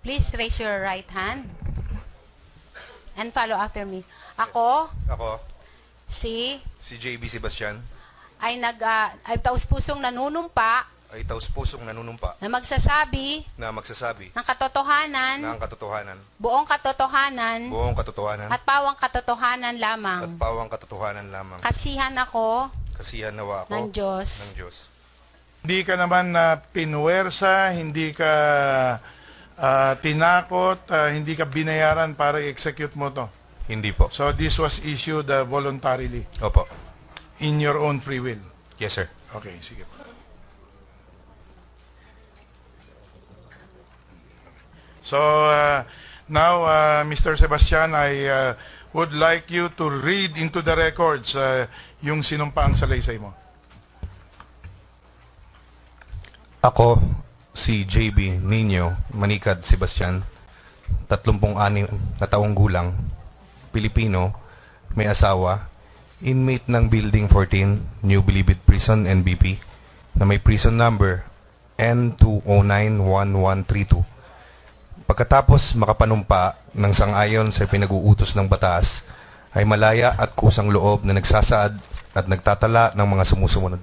Please raise your right hand and follow after me. Ako, Ako, si JB Sebastian, ay taus-pusong nanunumpa ay taus-pusong nanunumpa na magsasabi na magsasabi ng katotohanan, ng katotohanan, buong katotohanan, buong katotohanan, at pawang katotohanan at lamang. pawang katotohanan lamang. Kasihan ako Kasihan nawa ako ng Diyos. ng Diyos. Hindi ka naman na pinuwersa, hindi ka tinakot, hindi ka binayaran para i-execute mo to. Hindi po. So this was issued voluntarily, Opo. in your own free will. Yes, sir. Okay, sige po. So now, Mr. Sebastian, I would like you to read into the records yung sinumpaang salaysay mo. Ako, si JB Nino Manicad Sebastian, 36 na taong gulang, Pilipino, may asawa, inmate ng Building 14, New Bilibid Prison, NBP, na may prison number N2091132. Pagkatapos makapanumpa ng sang-ayon sa pinag-uutos ng batas, ay malaya at kusang loob na nagsasaad at nagtatala ng mga sumusunod.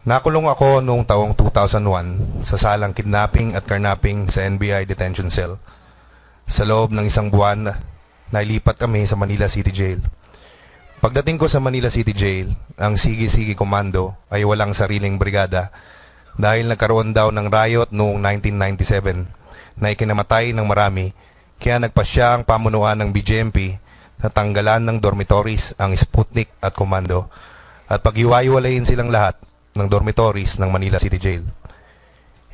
Nakulong ako noong taong 2001 sa salang kidnapping at carnapping sa NBI Detention Cell. Sa loob ng isang buwan, nailipat kami sa Manila City Jail. Pagdating ko sa Manila City Jail, ang Sige-Sige Commando ay walang sariling brigada dahil nagkaroon daw ng riot noong 1997 na ikinamatay ng marami, kaya nagpasya ang pamunuan ng BJMP na tanggalan ng dormitories ang Sputnik at Commando at paghiwa-hiwalayin silang lahat ng dormitories ng Manila City Jail.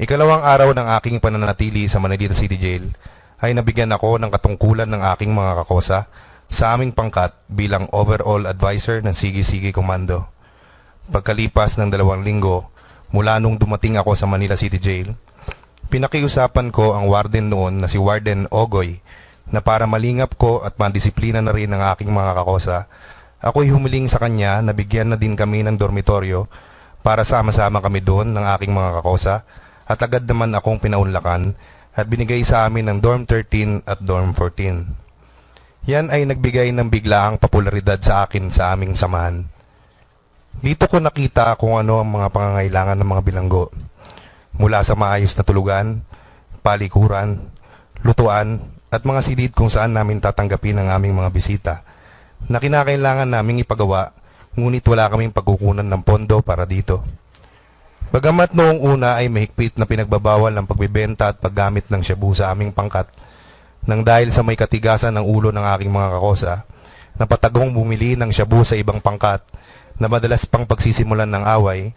Ikalawang araw ng aking pananatili sa Manila City Jail ay nabigyan ako ng katungkulan ng aking mga kakosa sa aming pangkat bilang overall advisor ng Sige-Sige Commando. Pagkalipas ng 2 linggo, mula nung dumating ako sa Manila City Jail, pinakiusapan ko ang warden noon na si Warden Ogoy na para malingap ko at mandisiplina na rin ang aking mga kakosa, ako'y humiling sa kanya na bigyan na din kami ng dormitoryo para sama-sama kami doon ng aking mga kakosa at agad naman akong pinaunlakan at binigay sa amin ng Dorm 13 at Dorm 14. Yan ay nagbigay ng biglaang popularidad sa akin sa aming samahan. Dito ko nakita kung ano ang mga pangangailangan ng mga bilanggo. Mula sa maayos na tulugan, palikuran, lutuan, at mga silid kung saan namin tatanggapin ang aming mga bisita na kinakailangan naming ipagawa, ngunit wala kaming pagkukunan ng pondo para dito. Bagamat noong una ay mahigpit na pinagbabawal ang pagbebenta at paggamit ng shabu sa aming pangkat, nang dahil sa may katigasan ng ulo ng aking mga kakosa, napatagong bumili ng shabu sa ibang pangkat na madalas pang pagsisimulan ng away,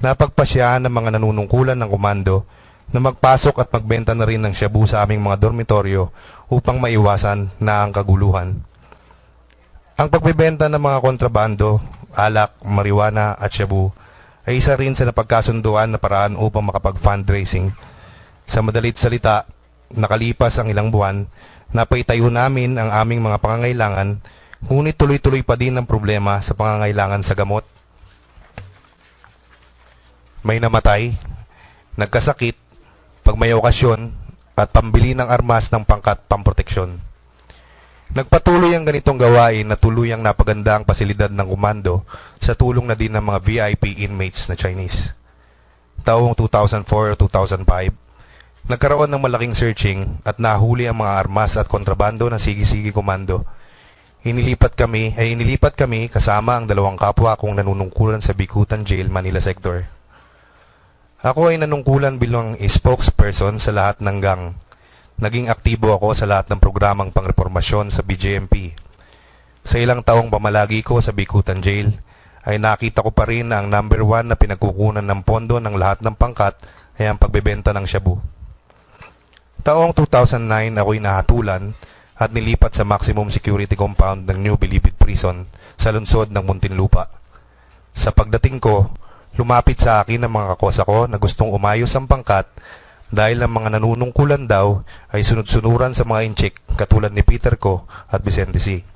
napagpasyahan ng mga nanunungkulan ng komando na magpasok at magbenta na rin ng shabu sa aming mga dormitoryo upang maiwasan na ang kaguluhan. Ang pagbebenta ng mga kontrabando, alak, marijuana at shabu ay isa rin sa napagkasunduan na paraan upang makapag-fundraising. Sa madalit salita, nakalipas ang ilang buwan, napaitayo namin ang aming mga pangangailangan, ngunit tuloy-tuloy pa din ang problema sa pangangailangan sa gamot. May namatay, nagkasakit, pag may okasyon, at pambili ng armas ng pangkat pamproteksyon. Nagpatuloy ang ganitong gawain na tuluyang napaganda ang pasilidad ng komando sa tulong na din ng mga VIP inmates na Chinese. Taong 2004 o 2005, nagkaroon ng malaking searching at nahuli ang mga armas at kontrabando ng Sige-Sige Commando. Inilipat kami kasama ang 2 kapwa kong nanunungkulan sa Bikutan Jail, Manila Sector. Ako ay nanungkulan bilang spokesperson sa lahat ng gang. Naging aktibo ako sa lahat ng programang pangreformasyon sa BJMP. Sa ilang taong pamalagi ko sa Bikutan Jail, ay nakita ko pa rin na ang number 1 na pinagkukunan ng pondo ng lahat ng pangkat ay ang pagbebenta ng shabu. Taong 2009 ako'y nahatulan at nilipat sa maximum security compound ng New Bilibid Prison sa lungsod ng Muntinlupa. Sa pagdating ko, lumapit sa akin ang mga kakosa ko na gustong umayos ang pangkat dahil ang mga nanunungkulan daw ay sunod-sunuran sa mga inchik katulad ni Peter Ko at Vicente C.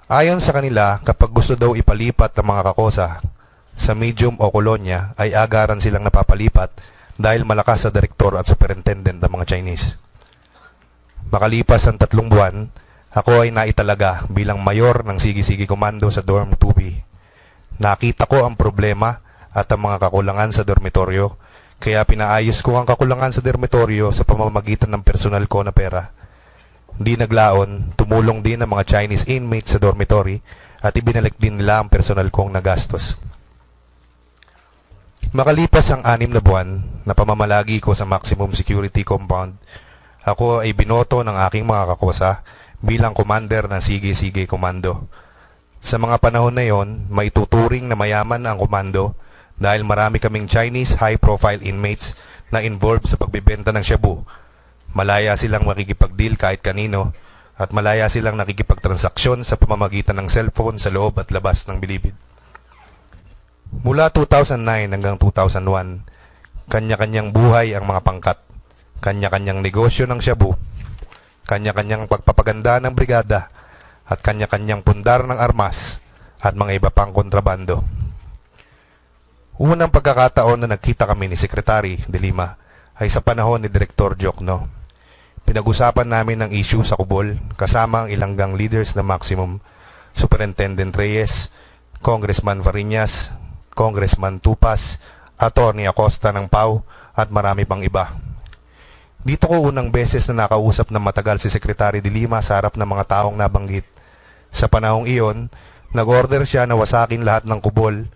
Ayon sa kanila, kapag gusto daw ipalipat ang mga kakosa sa medium o kolonya ay agaran silang napapalipat dahil malakas sa direktor at superintendent ng mga Chinese. Makalipas ang 3 buwan, ako ay naitalaga bilang mayor ng Sige-Sige Komando sa Dorm 2B. Nakita ko ang problema at ang mga kakulangan sa dormitoryo, kaya pinaayos ko ang kakulangan sa dormitoryo sa pamamagitan ng personal ko na pera. Di naglaon, tumulong din ang mga Chinese inmates sa dormitory at ibinalik din nila ang personal kong nagastos. Makalipas ang 6 na buwan na pamamalagi ko sa maximum security compound, ako ay binoto ng aking mga kakusa bilang commander ng Sige-Sige Komando. Sa mga panahon na yon, maituturing na mayaman ang komando dahil marami kaming Chinese high-profile inmates na involved sa pagbibenta ng shabu. Malaya silang makikipag-deal kahit kanino at malaya silang nakikipagtransaksyon sa pamamagitan ng cellphone sa loob at labas ng bilibid. Mula 2009 hanggang 2001, kanya-kanyang buhay ang mga pangkat, kanya-kanyang negosyo ng shabu, kanya-kanyang pagpapaganda ng brigada, at kanya-kanyang pundar ng armas at mga iba pang kontrabando. Unang pagkakataon na nagkita kami ni Secretary De Lima ay sa panahon ni Director Jokno. Pinag-usapan namin ang issue sa Kubol kasama ang ilang gang leaders na Maximum, Superintendent Reyes, Congressman Fariñas, Congressman Tupas, Attorney Acosta ng PAW at marami pang iba. Dito ko unang beses na nakausap ng matagal si Secretary De Lima sa harap ng mga taong nabanggit. Sa panahong iyon, nag-order siya na wasakin lahat ng kubol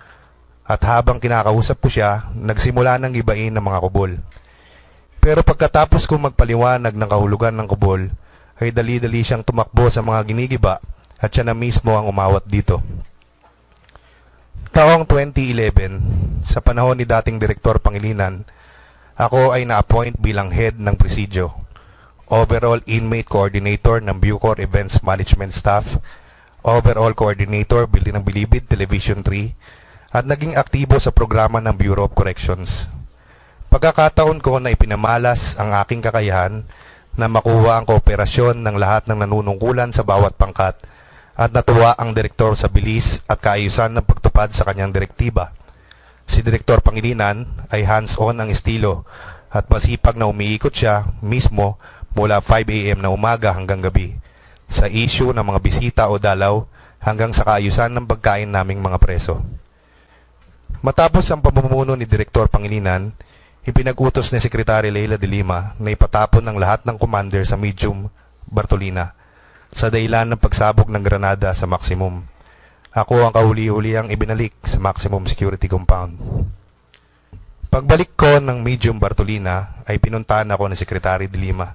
at habang kinakausap ko siya, nagsimula ng gibain ng mga kubol. Pero pagkatapos kong magpaliwanag ng kahulugan ng kubol, ay dali-dali siyang tumakbo sa mga ginigiba at siya na mismo ang umawat dito. Taong 2011, sa panahon ni dating Direktor Pangilinan, ako ay na-appoint bilang head ng Presidio, overall inmate coordinator ng Bucor Events Management Staff, overall coordinator ng Bilibid Television 3, at naging aktibo sa programa ng Bureau of Corrections. Pagkakataon ko na ipinamalas ang aking kakayahan na makuha ang kooperasyon ng lahat ng nanunungkulan sa bawat pangkat at natuwa ang direktor sa bilis at kaayusan ng pagtupad sa kanyang direktiba. Si Direktor Pangilinan ay hands-on ang estilo at masipag na umiikot siya mismo mula 5 a.m. na umaga hanggang gabi sa issue ng mga bisita o dalaw hanggang sa kaayusan ng pagkain naming mga preso. Matapos ang pamumuno ni Direktor Pangilinan, ipinag-utos ni Secretary Leila De Lima na ipatapon ang lahat ng commander sa Medium Bartolina sa dahilan ng pagsabog ng granada sa Maximum. Ako ang kahuli-huli ang ibinalik sa Maximum Security Compound. Pagbalik ko ng Medium Bartolina ay pinuntahan ako ni Secretary De Lima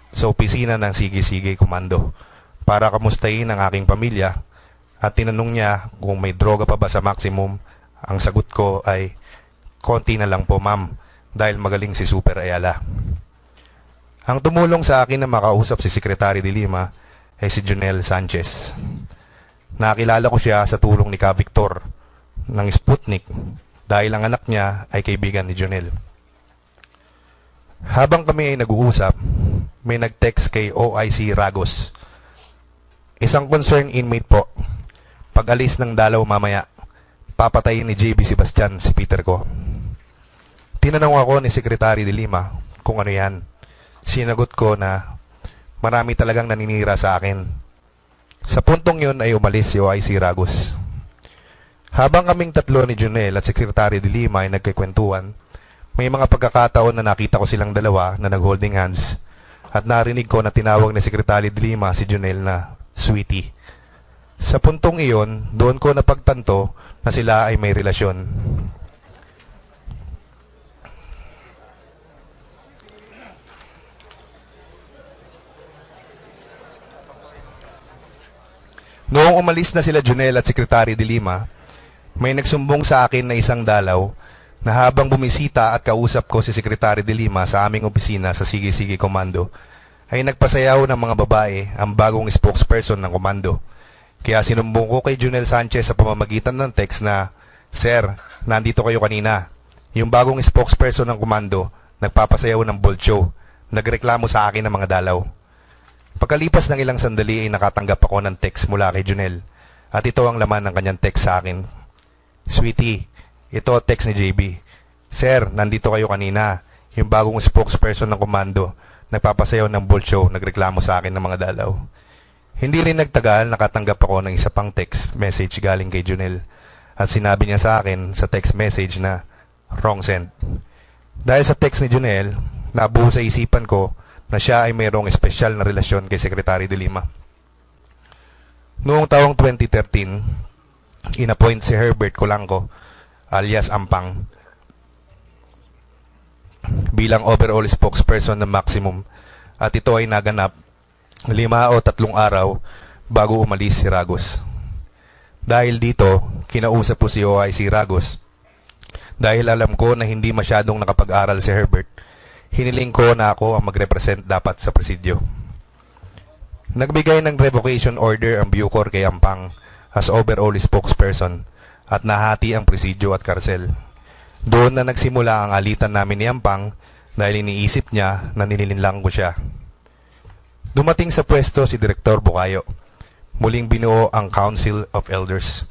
sa opisina ng Sige-Sige Komando para kamustahin ang aking pamilya at tinanong niya kung may droga pa ba sa Maximum. Ang sagot ko ay, konti na lang po ma'am dahil magaling si Super Ayala. Ang tumulong sa akin na makausap si Secretary De Lima ay si Jonel Sanchez. Nakilala ko siya sa tulong ni Ka Victor ng Sputnik dahil ang anak niya ay kaibigan ni Jonel. Habang kami ay nag-uusap, may nag-text kay OIC Ragos. Isang concerned inmate po. Pag alis ng dalaw mamaya, papatayin ni JB Sebastian si Peter ko. Tinanong ako ni Secretary De Lima kung ano yan. Sinagot ko na marami talagang naninira sa akin. Sa puntong yun ay umalis si OIC Ragos. Habang kaming tatlo ni Jonel at Secretary De Lima ay nagkikwentuhan, may mga pagkakataon na nakita ko silang dalawa na nag-holding hands at narinig ko na tinawag ni Secretary De Lima si Jonel na sweetie. Sa puntong iyon, doon ko napagtanto na sila ay may relasyon. Noong umalis na sila Jonel at Secretary De Lima, may nagsumbong sa akin na isang dalaw na habang bumisita at kausap ko si Secretary De Lima sa aming opisina sa Sige-Sige Komando, ay nagpasayaw ng mga babae ang bagong spokesperson ng komando. Kaya sinumbong ko kay Jonel Sanchez sa pamamagitan ng text na, Sir, nandito kayo kanina. Yung bagong spokesperson ng komando, nagpapasayaw ng bold show. Nagreklamo sa akin ng mga dalaw. Pagkalipas ng ilang sandali ay nakatanggap ako ng text mula kay Jonel. At ito ang laman ng kanyang text sa akin. Sweetie, ito text ni JB. Sir, nandito kayo kanina. Yung bagong spokesperson ng komando, nagpapasayaw ng bull show, nagreklamo sa akin ng mga dalaw. Hindi rin nagtagal, nakatanggap ako ng isa pang text message galing kay Junel. At sinabi niya sa akin sa text message na wrong send. Dahil sa text ni Junel, nabuo sa isipan ko na siya ay mayroong espesyal na relasyon kay Secretary de Lima. Noong taong 2013, inappoint si Herbert Colanco alias Ampang bilang overall spokesperson ng Maximum at ito ay naganap 5 o 3 araw bago umalis si Ragos. Dahil dito, kinausap ko si OIC Ragos dahil alam ko na hindi masyadong nakapag-aral si Herbert. Hiniling ko na ako ang mag-represent dapat sa presidyo. Nagbigay ng revocation order ang Bucor kay Ampang as overall spokesperson at nahati ang presidyo at karsel. Doon na nagsimula ang alitan namin ni Ampang dahil iniisip niya na ninilinlang ko siya. Dumating sa pwesto si Direktor Bukayo. Muling binuo ang Council of Elders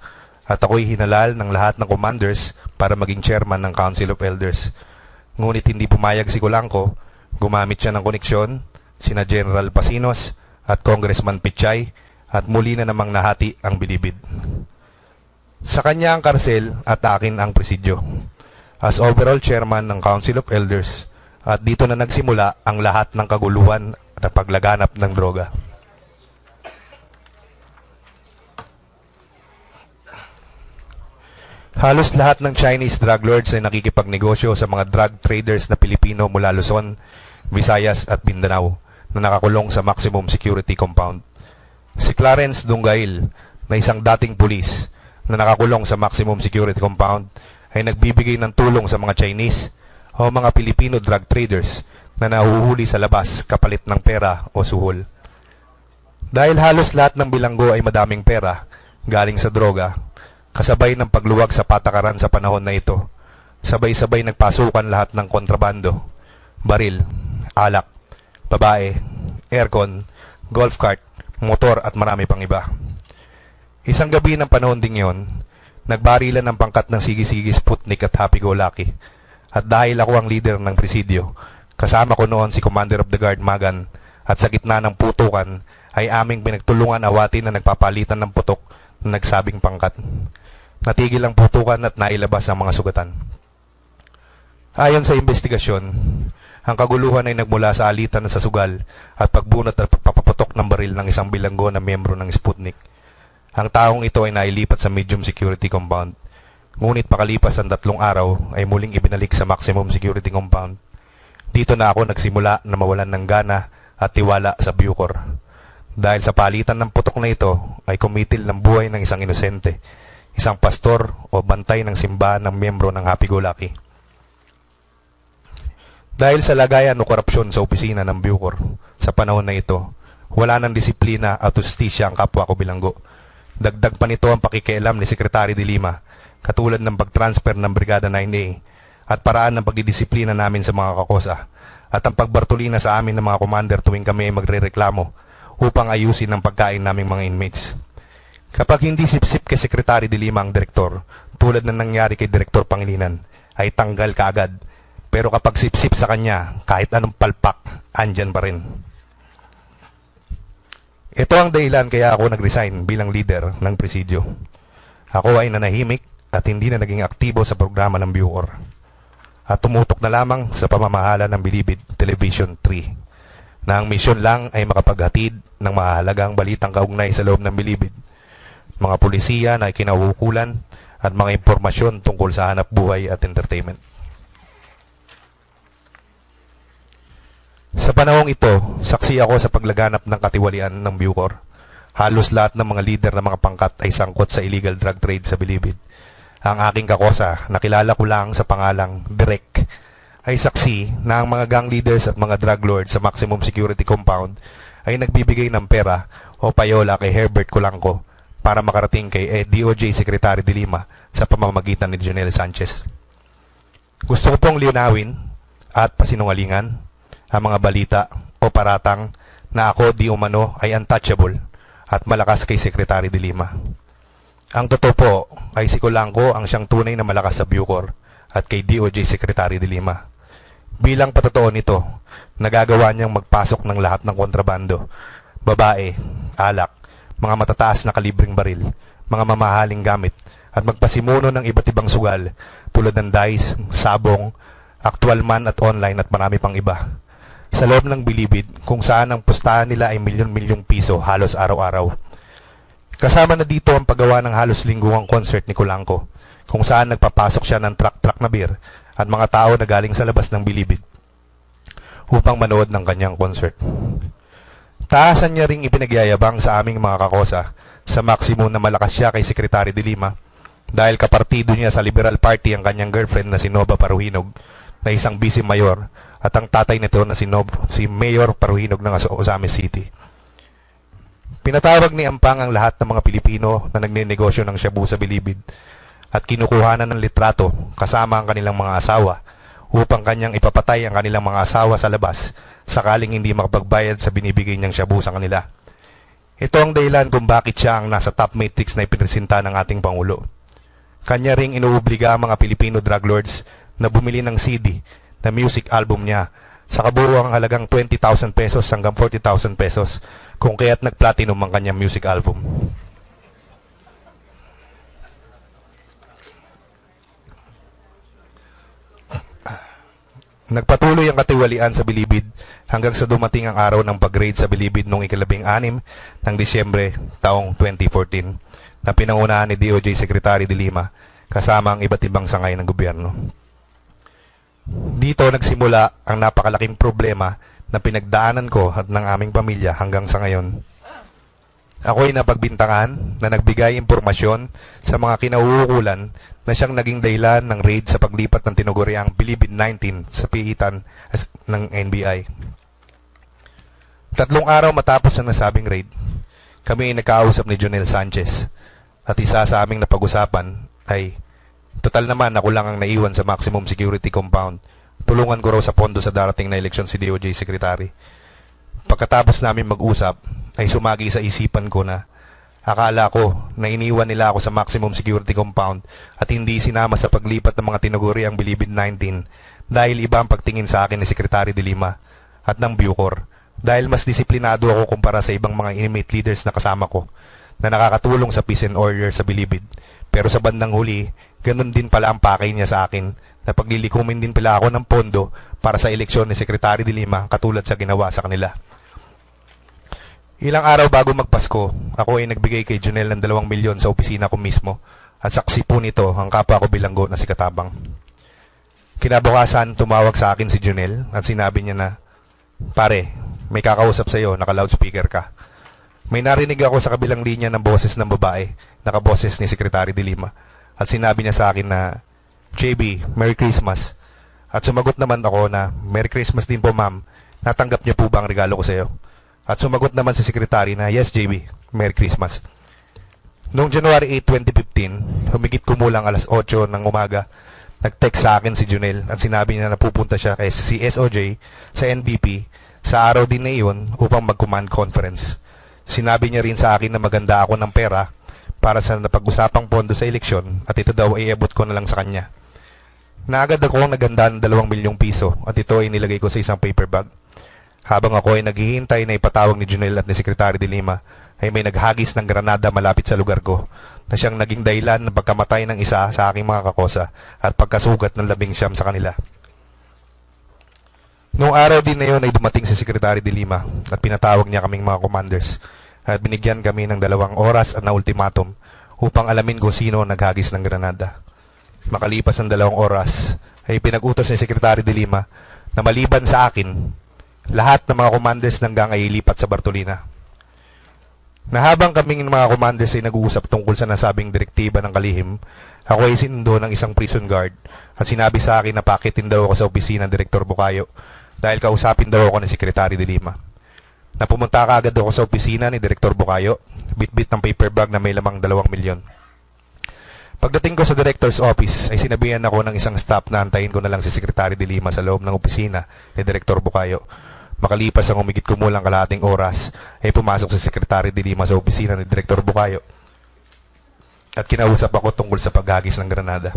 at ako'y hinalal ng lahat ng commanders para maging chairman ng Council of Elders. Ngunit hindi pumayag si Colanco, gumamit siya ng koneksyon, sina General Pasinos at Congressman Pichay at muli na namang nahati ang bilibid. Sa kanya ang karsel at akin ang presidyo as overall chairman ng Council of Elders at dito na nagsimula ang lahat ng kaguluhan at paglaganap ng droga. Halos lahat ng Chinese drug lords ay nakikipagnegosyo sa mga drug traders na Pilipino mula Luzon, Visayas at Mindanao na nakakulong sa Maximum Security Compound. Si Clarence Dungail na isang dating pulis na nakakulong sa Maximum Security Compound ay nagbibigay ng tulong sa mga Chinese o mga Pilipino drug traders na nahuhuli sa labas kapalit ng pera o suhol. Dahil halos lahat ng bilanggo ay madaming pera galing sa droga, kasabay ng pagluwag sa patakaran sa panahon na ito, sabay-sabay nagpasukan lahat ng kontrabando, baril, alak, babae, aircon, golf cart, motor at marami pang iba. Isang gabi ng panahon ding yon, nagbarilan ng pangkat ng Sige-Sige Sputnik at Happy Go Lucky. At dahil ako ang leader ng presidyo, kasama ko noon si Commander of the Guard Magan at sa gitna ng putukan ay aming pinagtulungan awatin na nagpapalitan ng putok na nagsabing pangkat. Natigil ang putukan at nailabas ang mga sugatan. Ayon sa investigasyon, ang kaguluhan ay nagmula sa alitan sa sugal at pagbunot at pagpapaputok ng baril ng isang bilanggo na miyembro ng Sputnik. Ang taong ito ay nailipat sa medium security compound. Ngunit makalipas ang 3 araw ay muling ibinalik sa maximum security compound. Dito na ako nagsimula na mawalan ng gana at tiwala sa Bucor. Dahil sa palitan ng putok na ito ay kumitil ng buhay ng isang inosente, isang pastor o bantay ng simbahan ng miyembro ng Happy Go Lucky. Dahil sa lagayan o korupsyon sa opisina ng Bucor sa panahon na ito, wala ng disiplina at justisya ang kapwa ko bilanggo. Dagdag pa nito ang pakikialam ni Secretary de Lima, katulad ng pag-transfer ng Brigada 9A at paraan ng pagdidisiplina namin sa mga kakosa at ang pagbartulina sa amin ng mga commander tuwing kami ay magrereklamo upang ayusin ang pagkain naming mga inmates. Kapag hindi sip-sip kay Secretary de Lima ang direktor, tulad na nangyari kay Direktor Pangilinan, ay tanggal kaagad. Pero kapag sip-sip sa kanya, kahit anong palpak, andyan pa rin. Ito ang dahilan kaya ako nag-resign bilang leader ng presidyo. Ako ay nanahimik at hindi na naging aktibo sa programa ng Bucor. At tumutok na lamang sa pamamahala ng Bilibid Television 3 na ang misyon lang ay makapaghatid ng mahalagang balitang kaugnay sa loob ng Bilibid, mga pulisiya na kinauukulan at mga impormasyon tungkol sa hanap buhay at entertainment. Sa panahong ito, saksi ako sa paglaganap ng katiwalian ng Bucor. Halos lahat ng mga leader ng mga pangkat ay sangkot sa illegal drug trade sa Bilibid. Ang aking kakosa, nakilala ko lang sa pangalang Direk, ay saksi na ang mga gang leaders at mga drug lords sa maximum security compound ay nagbibigay ng pera o payola kay Herbert Colanco para makarating kay DOJ Secretary de Lima sa pamamagitan ni Jonel Sanchez. Gusto ko pong linawin at pasinungalingan ang mga balita o paratang na ako di umano ay untouchable at malakas kay Secretary de Lima. Ang totoo po ay si Colanco ang siyang tunay na malakas sa Bucor at kay DOJ Secretary de Lima. Bilang patotoo nito, nagagawa niyang magpasok ng lahat ng kontrabando, babae, alak, mga matataas na kalibreng baril, mga mamahaling gamit, at magpasimuno ng iba't ibang sugal tulad ng dice, sabong, actual man at online at marami pang iba. Sa loob ng Bilibid, kung saan ang pustahan nila ay milyon-milyong piso halos araw-araw. Kasama na dito ang paggawa ng halos lingguang concert ni Kulangko, kung saan nagpapasok siya ng truck-truck na beer at mga tao na galing sa labas ng Bilibid upang manood ng kanyang concert. Taasan niya ring ipinagyayabang sa aming mga kakosa sa maximum na malakas siya kay Secretary de Lima dahil kapartido niya sa Liberal Party ang kanyang girlfriend na si Nova Paruhinog na isang vice mayor at ang tatay nito na si Mayor Paruhinog ng Ozamis City. Pinatawag ni Ampang ang lahat ng mga Pilipino na nagnenegosyo ng shabu sa Bilibid at kinukuhanan ng litrato kasama ang kanilang mga asawa upang kanyang ipapatay ang kanilang mga asawa sa labas sakaling hindi makapagbayad sa binibigay niyang shabu sa kanila. Ito ang dahilan kung bakit siya ang nasa top matrix na ipinesinta ng ating Pangulo. Kanya ring inuobliga ang mga Pilipino drug lords na bumili ng CD na music album niya sa kabuuang halagang 20,000 pesos hanggang 40,000 pesos kung kaya't nag-platinum ang kanyang music album. Nagpatuloy ang katiwalian sa Bilibid hanggang sa dumating ang araw ng pag-raid sa Bilibid noong ika-16 ng Disyembre taong 2014 na pinangunahan ni DOJ Secretary de Lima kasama ang iba't ibang sangay ng gobyerno. Dito nagsimula ang napakalaking problema na pinagdaanan ko at ng aming pamilya hanggang sa ngayon. Ako'y napagbintangan na nagbigay impormasyon sa mga kinauukulan na siyang naging dahilan ng raid sa paglipat ng tinuguriang Bilibid 19 sa piitan ng NBI. 3 araw matapos ang nasabing raid, kami ay nagkausap ni Jonel Sanchez at isa sa aming napag-usapan ay, total naman ako lang ang naiwan sa maximum security compound. Tulungan ko raw sa pondo sa darating na eleksyon si DOJ Secretary. Pagkatapos namin mag-usap, ay sumagi sa isipan ko na akala ko na iniwan nila ako sa maximum security compound at hindi sinama sa paglipat ng mga tinuguri ang Bilibid 19 dahil iba ang pagtingin sa akin ni Secretary de Lima at ng Bucor dahil mas disiplinado ako kumpara sa ibang mga inmate leaders na kasama ko na nakakatulong sa peace and order sa Bilibid. Pero sa bandang huli, ganun din pala ang pakay niya sa akin na paglilikumin din pala ako ng pondo para sa eleksyon ni Secretary de Lima katulad sa ginawa sa kanila. Ilang araw bago magpasko, ako ay nagbigay kay Jonel ng 2 milyon sa opisina ko mismo at saksi po nito ang kapwa ko bilanggo na si Katabang. Kinabukasan, tumawag sa akin si Jonel at sinabi niya na, "Pare, may kakausap sa iyo, naka-loudspeaker ka." May narinig ako sa kabilang linya ng boses ng babae, nakaboses ni Secretary de Lima at sinabi niya sa akin na, "JB, Merry Christmas." At sumagot naman ako na, "Merry Christmas din po ma'am, natanggap niyo po ba ang regalo ko sa iyo?" At sumagot naman si Secretary na, "Yes, JB, Merry Christmas." Noong January 8, 2015, humigit kumulang alas 8 ng umaga, nag-text sa akin si Jonel at sinabi niya na pupunta siya kay CSOJ sa NBP sa araw din na iyon upang mag-command conference. Sinabi niya rin sa akin na maganda ako ng pera para sa napag-usapang pondo sa eleksyon at ito daw ay iabot ko na lang sa kanya. Naagad ako naganda ng 2 milyong piso at ito ay nilagay ko sa isang paper bag. Habang ako ay naghihintay na ipatawag ni Jonel at ni Secretary de Lima, ay may naghagis ng granada malapit sa lugar ko na siyang naging dahilan ng pagkamatay ng isa sa aking mga kakosa at pagkasugat ng 19 sa kanila. Noong araw din na yun ay dumating si Secretary de Lima at pinatawag niya kaming mga commanders at binigyan kami ng 2 oras at na ultimatum upang alamin kung sino naghagis ng granada. Makalipas ng 2 oras ay pinag-utos ni Secretary de Lima na maliban sa akin, lahat ng mga commanders ng gang ay ilipat sa Bartolina. Na habang kaming mga commanders ay nag-uusap tungkol sa nasabing direktiba ng kalihim, ako ay sinundo ng isang prison guard at sinabi sa akin na pakitin daw ako sa opisina ng Direktor Bukayo dahil kausapin daw ako ng Secretary de Lima. Na pumunta kaagad ako sa opisina ni Direktor Bukayo, bit-bit ng paper bag na may lamang 2 milyon. Pagdating ko sa Director's office ay sinabihan ako ng isang staff na antayin ko na lang si Secretary de Lima sa loob ng opisina ni Direktor Bukayo. Makalipas ang humigit kumulang kalahating oras, ay pumasok si Secretary de Lima sa opisina ni Direktor Bukayo at kinausap ako tungkol sa paghagis ng granada.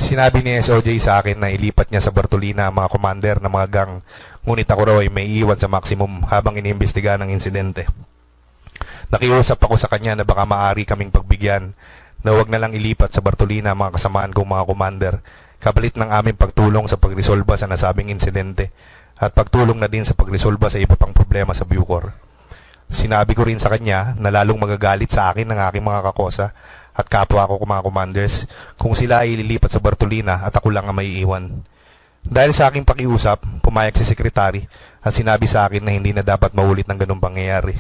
Si Sinabi ni SOJ sa akin na ilipat niya sa Bartolina ang mga commander ng mga gang, ngunit ako raw ay may iwan sa maximum habang iniimbestigahan ng insidente. Nakiusap ako sa kanya na baka maaari kaming pagbigyan na huwag na lang ilipat sa Bartolina ang mga kasamaan kong mga commander, kapalit ng aming pagtulong sa pagresolba sa nasabing insidente at pagtulong na din sa pagresolba sa iba pang problema sa Bucor. Sinabi ko rin sa kanya na lalong magagalit sa akin ng aking mga kakosa at kapwa ko mga commanders kung sila ay ililipat sa Bartolina at ako lang ang may iwan. Dahil sa aking pakiusap, pumayag si sekretary at sinabi sa akin na hindi na dapat maulit ng ganung pangyayari.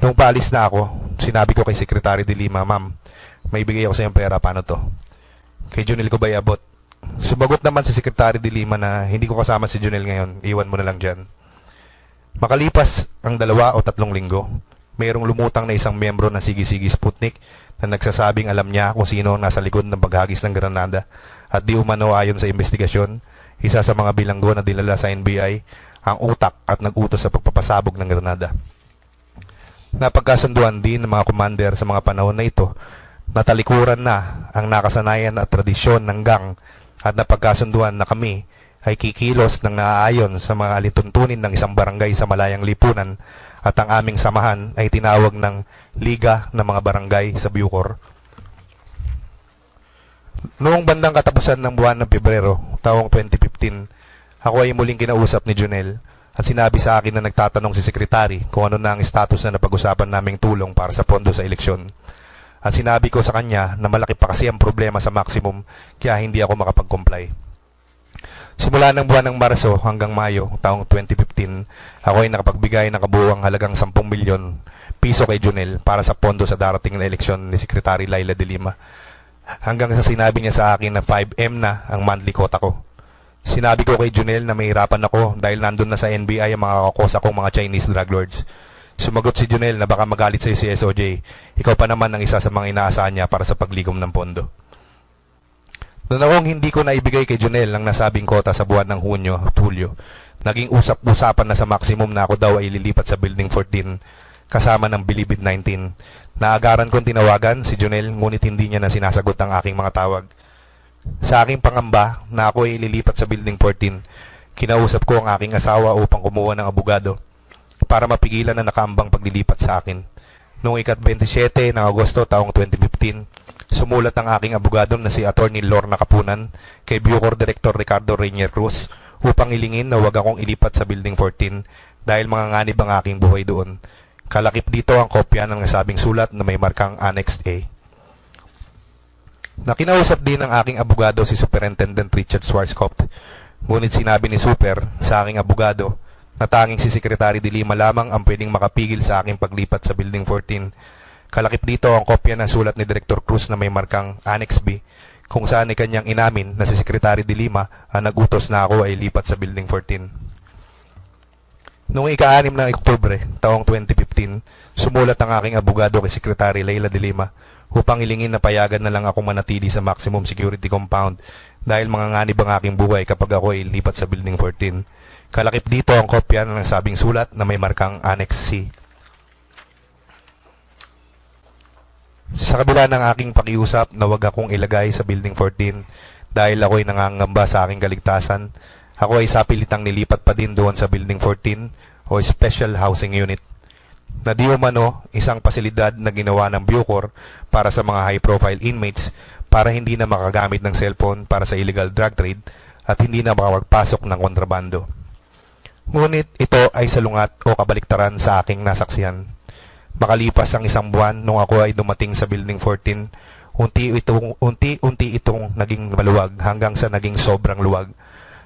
Nung paalis na ako, sinabi ko kay Secretary de Lima, "Ma'am, may bigay ako sa iyong pera, paano to? Kay Junel ko ba iabot?" Sumagot naman si Secretary de Lima na hindi ko kasama si Junel ngayon, iwan mo na lang dyan. Makalipas ang 2 o 3 linggo, mayroong lumutang na isang miyembro ng Sige-Sige Sputnik na nagsasabing alam niya kung sino ang nasa likod ng paghagis ng Granada at di umano ayon sa investigasyon, isa sa mga bilanggo na dinala sa NBI ang utak at nag-utos sa pagpapasabog ng Granada. Napagkasunduan din ng mga commander sa mga panahon na ito na talikuran na ang nakasanayan at tradisyon ng gang at napagkasunduan na kami ay kikilos ng naaayon sa mga alituntunin ng isang barangay sa Malayang Lipunan at ang aming samahan ay tinawag ng Liga ng mga Barangay sa Bucor. Noong bandang katapusan ng buwan ng Pebrero, taong 2015, ako ay muling kinausap ni Junel at sinabi sa akin na nagtatanong si Sekretary kung ano na ang status na napag-usapan naming tulong para sa pondo sa eleksyon. At sinabi ko sa kanya na malaki pa kasi ang problema sa maximum kaya hindi ako makapag-comply. Simula ng buwan ng Marso hanggang Mayo taong 2015, ako ay nakapagbigay ng kabuuang halagang 10 milyon piso kay Junel para sa pondo sa darating na eleksyon ni Secretary Laila de Lima. Hanggang sa sinabi niya sa akin na 5M na ang monthly quota ko. Sinabi ko kay Junel na mahirapan ako dahil nandun na sa NBI ang mga kakosa kong mga Chinese drug lords. Sumagot si Junel na baka magalit sa'yo si SOJ. Ikaw pa naman ang isa sa mga inaasahan niya para sa paglikom ng pondo. Noong hindi ko naibigay kay Junel ang nasabing kota sa buwan ng Hunyo at Hulyo, naging usap-usapan na sa maximum na ako daw ay lilipat sa Building 14 kasama ng Bilibid 19. Naagaran kong tinawagan si Junel ngunit hindi niya na sinasagot ang aking mga tawag. Sa aking pangamba na ako ay ililipat sa Building 14, kinausap ko ang aking asawa upang kumuha ng abogado para mapigilan na nakaambang paglilipat sa akin. Noong ika-27 ng Agosto taong 2015, sumulat ang aking abogado na si Attorney Lorna Kapunan kay Bucor Director Ricardo Reinier Cruz upang ilingin na huwag akong ilipat sa Building 14 dahil manganganib ang aking buhay doon. Kalakip dito ang kopya ng nasabing sulat na may markang Annex A. Nakinausap din ng aking abogado si Superintendent Richard Schwarzkopf. Ngunit sinabi ni Super sa aking abogado na tanging si Secretary de Lima lamang ang pwedeng makapigil sa aking paglipat sa Building 14. Kalakip dito ang kopya ng sulat ni Director Cruz na may markang Annex B, kung saan ay kanyang inamin na si Secretary de Lima ang nag-utos na ako ay lipat sa Building 14. Noong ika-6 ng Oktubre, taong 2015, sumulat ang aking abogado kay Secretary Laila de Lima upang ilingin na payagan na lang ako manatili sa maximum security compound dahil manganganib ang aking buhay kapag ako ay lipat sa Building 14. Kalakip dito ang kopya ng nasabing sulat na may markang Annex C. Sa kabila ng aking pakiusap na wag akong ilagay sa Building 14 dahil ako ay nangangamba sa aking kaligtasan, ako ay sapilitang nilipat pa din doon sa Building 14 o Special Housing Unit na di umano isang pasilidad na ginawa ng Bucor para sa mga high-profile inmates para hindi na makagamit ng cellphone para sa illegal drug trade at hindi na makapagpasok ng kontrabando. Ngunit ito ay salungat o kabaliktaran sa aking nasaksihan. Makalipas ang 1 buwan nung ako ay dumating sa Building 14, unti-unti itong naging maluwag hanggang sa naging sobrang luwag.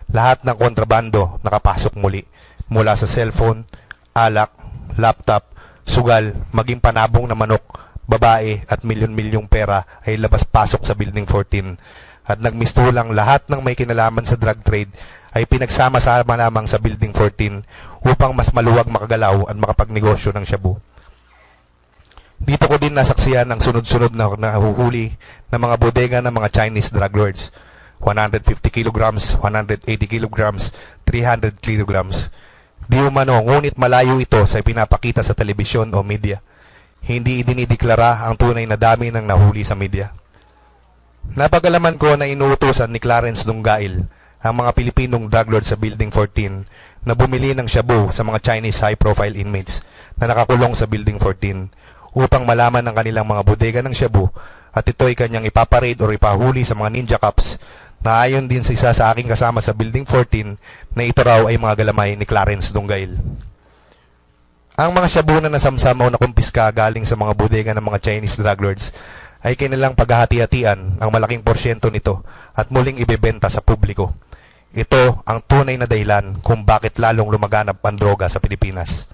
Lahat ng kontrabando nakapasok muli mula sa cellphone, alak, laptop, sugal, maging panabong na manok, babae at milyon-milyong pera ay labas-pasok sa Building 14 at nagmistulang lahat ng may kinalaman sa drug trade ay pinagsama-sama lamang sa Building 14 upang mas maluwag makagalaw at makapagnegosyo ng shabu. Dito ko din nasaksiyan ang sunod-sunod na nahuhuli ng mga bodega ng mga Chinese drug lords. 150 kilograms, 180 kilograms, 300 kilograms. Di umano, ngunit malayo ito sa pinapakita sa telebisyon o media. Hindi idinideklara ang tunay na dami ng nahuli sa media. Napagalaman ko na inuutosan ni Clarence Dunggail ang mga Pilipinong drug lord sa Building 14 na bumili ng shabu sa mga Chinese high-profile inmates na nakakulong sa Building 14 upang malaman ang kanilang mga bodega ng shabu at ito'y kanyang ipaparade o ipahuli sa mga ninja cops na ayon din sa isa sa aking kasama sa Building 14 na ito raw ay mga galamay ni Clarence Dunggail. Ang mga shabu na nasamsam o nakumpiska galing sa mga bodega ng mga Chinese drug lords ay kanilang paghahati-hatian ang malaking porsyento nito at muling ibebenta sa publiko. Ito ang tunay na dahilan kung bakit lalong lumaganap ang droga sa Pilipinas.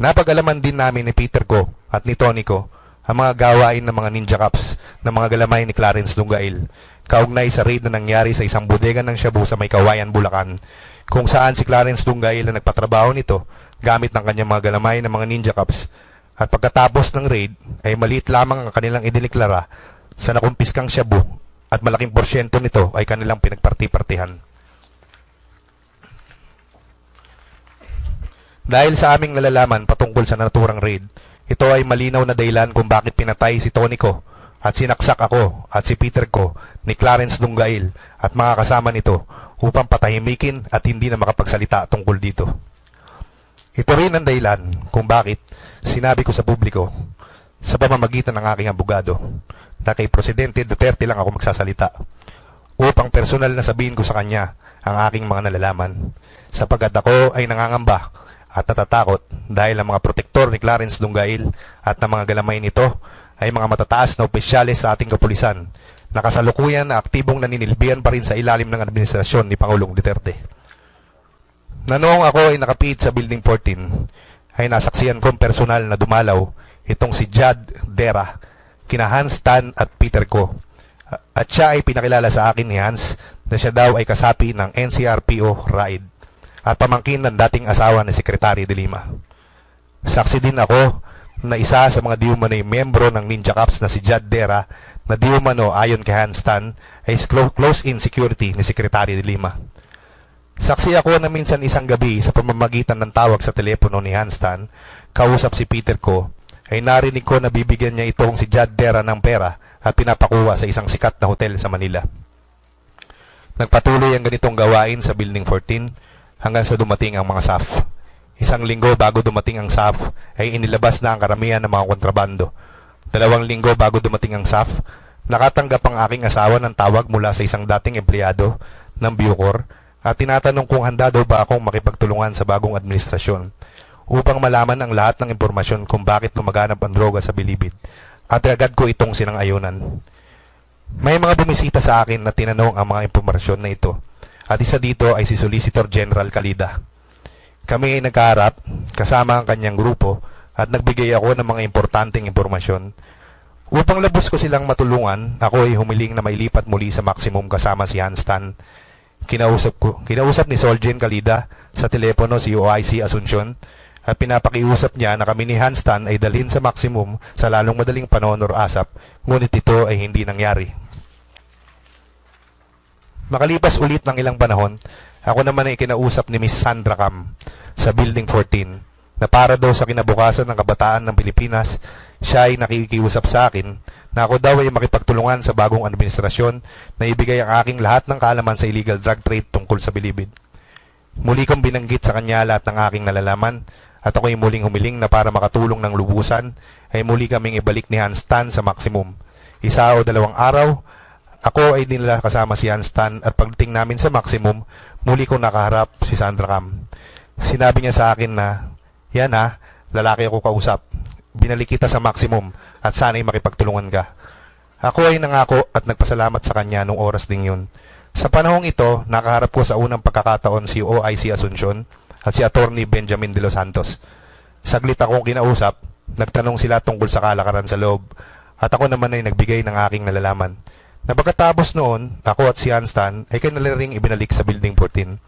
Napag-alaman din namin ni Peter Ko at ni Tony Ko ang mga gawain ng mga ninja cops ng mga galamay ni Clarence Dunggail kaugnay sa raid na nangyari sa isang bodega ng shabu sa May Kawayan, Bulacan, kung saan si Clarence Dunggail na nagpatrabaho nito gamit ng kanyang mga galamay ng mga ninja cops. At pagkatapos ng raid ay maliit lamang ang kanilang idineklara sa nakumpiskang shabu at malaking porsyento nito ay kanilang pinagparti-partihan. Dahil sa aming nalalaman patungkol sa naturang raid, ito ay malinaw na dahilan kung bakit pinatay si Tony Ko at sinaksak ako at si Peter Ko ni Clarence Dunggail at mga kasama nito upang patahimikin at hindi na makapagsalita tungkol dito. Ito rin ang dahilan kung bakit sinabi ko sa publiko sa pamamagitan ng aking abogado na kay Presidente Duterte lang ako magsasalita upang personal na sabihin ko sa kanya ang aking mga nalalaman sapagkat ako ay nangangamba at natatakot dahil ang mga protektor ni Clarence Dunggail at ang mga galamay nito ay mga matataas na opisyales sa ating kapulisan na kasalukuyan na aktibong naninilbihan pa rin sa ilalim ng administrasyon ni Pangulong Duterte. Na noong ako ay nakapiit sa Building 14 ay nasaksiyan kong personal na dumalaw itong si Jad Dera, kina Hans Tan at Peter Ko. At siya ay pinakilala sa akin ni Hans na siya daw ay kasapi ng NCRPO RAID at pamangkin ng dating asawa ni Secretary de Lima. Saksi din ako na isa sa mga diumano'y membro ng Ninja Cops na si Jad Dera na diumano ayon kay Hans Tan ay close-in security ni Secretary de Lima. Saksi ako na minsan isang gabi sa pamamagitan ng tawag sa telepono ni Hans Tan, kausap si Peter Ko, ay narinig ko na bibigyan niya itong si Jad Dera ng pera at pinapakuha sa isang sikat na hotel sa Manila. Nagpatuloy ang ganitong gawain sa Building 14 hanggang sa dumating ang mga SAF. Isang linggo bago dumating ang SAF ay inilabas na ang karamihan ng mga kontrabando. 2 linggo bago dumating ang SAF, nakatanggap ang aking asawa ng tawag mula sa isang dating empleyado ng Bucor at tinatanong kung handa daw ba akong makipagtulungan sa bagong administrasyon upang malaman ang lahat ng impormasyon kung bakit lumaganap ang droga sa Bilibid at agad ko itong sinang-ayunan. May mga bumisita sa akin na tinanong ang mga impormasyon na ito at isa dito ay si Solicitor General Calida. Kami ay nagkaharap kasama ang kanyang grupo at nagbigay ako ng mga importanteng impormasyon. Upang labos ko silang matulungan, ako ay humiling na mailipat muli sa maximum kasama si Hans Tan. Kinausap ni Solgen Calida sa telepono si OIC Asuncion at pinapakiusap niya na kami ni Hans Tan ay dalhin sa maximum sa lalong madaling panahon or ASAP, ngunit ito ay hindi nangyari. Makalipas ulit ng ilang panahon, ako naman ay kinausap ni Miss Sandra Cam sa Building 14 na para daw sa kinabukasan ng kabataan ng Pilipinas, siya ay nakikiusap sa akin na ako daw ay makipagtulungan sa bagong administrasyon na ibigay ang aking lahat ng kaalaman sa illegal drug trade tungkol sa Bilibid. Muli kong binanggit sa kanya lahat ng aking nalalaman at ako'y muling humiling na para makatulong ng lubusan ay muli kaming ibalik ni Hans Tan sa maximum. 1 o 2 araw, ako ay dinala kasama si Hans Tan at pagdating namin sa maximum, muli kong nakaharap si Sandra Cam. Sinabi niya sa akin na, yan ha, lalaki ako kausap. Binalik kita sa maximum at sana'y makipagtulungan ka. Ako ay nangako at nagpasalamat sa kanya nung oras ding yun. Sa panahong ito, nakaharap ko sa unang pagkakataon si OIC Asuncion at si Attorney Benjamin de los Santos. Saglit akong kinausap, nagtanong sila tungkol sa kalakaran sa loob at ako naman ay nagbigay ng aking nalalaman. Na pagkatapos noon, ako at si Hans Tan ay kanila ring ibinalik sa Building 14.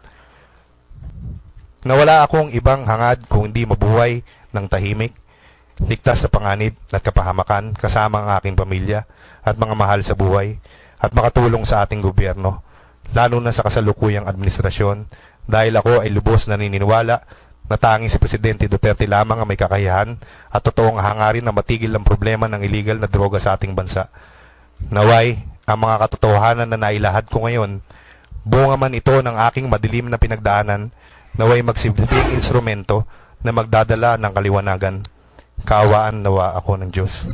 Nawala akong ibang hangad kung hindi mabuhay ng tahimik, ligtas sa panganib at kapahamakan kasama ang aking pamilya at mga mahal sa buhay at makatulong sa ating gobyerno, lalo na sa kasalukuyang administrasyon dahil ako ay lubos na naniniwala na tanging si Presidente Duterte lamang ang may kakayahan at totoong hangarin na matigil ang problema ng illegal na droga sa ating bansa. Naway, ang mga katotohanan na nailahad ko ngayon, bunga man ito ng aking madilim na pinagdaanan, naway magsilbing instrumento na magdadala ng kaliwanagan. Kaawaan nawa ako ng Diyos.